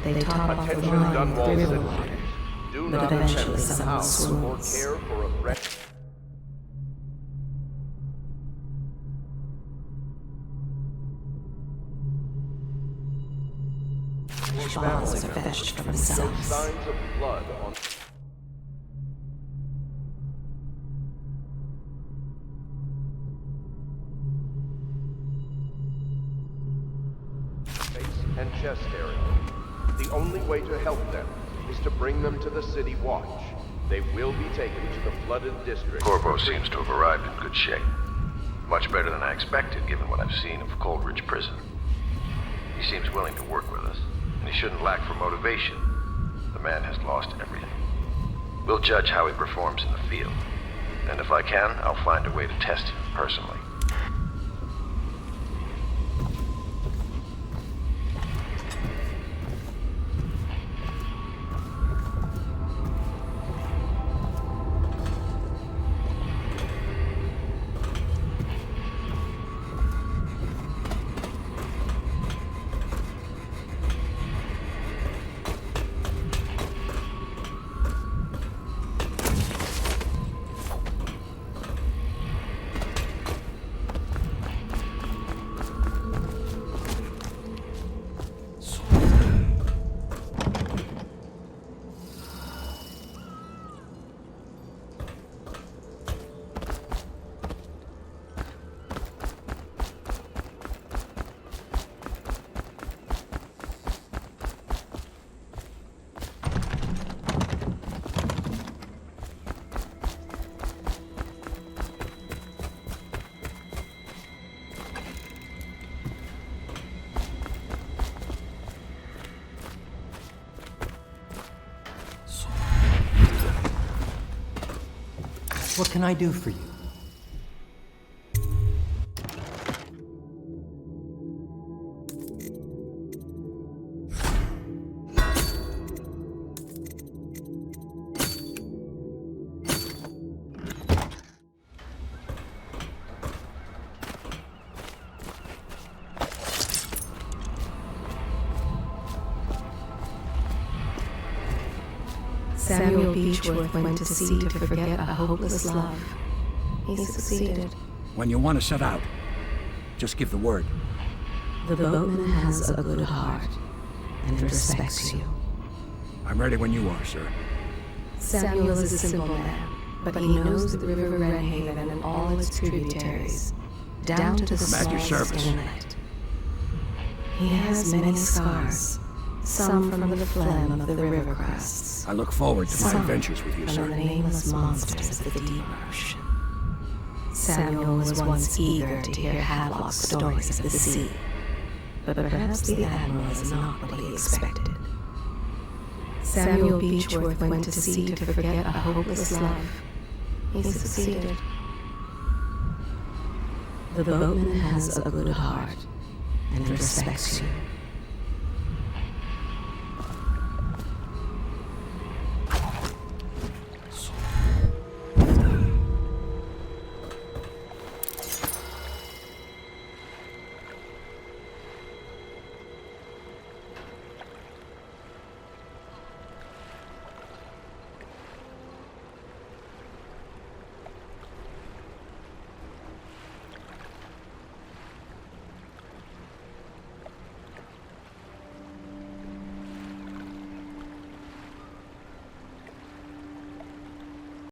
They top off the line with river water, but eventually someone swoons. Care for a wreck. Bottles are fetched from the cells. Signs of blood on face and chest area. The only way to help them is to bring them to the City Watch. They will be taken to the flooded district. Corvo seems to have arrived in good shape. Much better than I expected, given what I've seen of Coldridge Prison. He seems willing to work with us, and he shouldn't lack for motivation. The man has lost everything. We'll judge how he performs in the field. And if I can, I'll find a way to test him personally. What can I do for you? Samuel Beechworth went to sea to forget a hopeless love. He succeeded. When you want to set out, just give the word. The boatman has a good heart and respects you. I'm ready when you are, sir. Samuel is a simple man, but he knows the River Redhaven and all its tributaries, down to the I'm at your service. smallest inlet. He has many scars, some from the phlegm of the river crests. I look forward to my Some adventures with you, from sir. the nameless monsters of the deep ocean. Samuel was once eager to hear Havelock's stories of the sea, but perhaps the Admiral is not what he expected. Samuel Beechworth went to sea to forget a hopeless love. He succeeded. The boatman has a good heart and respects you.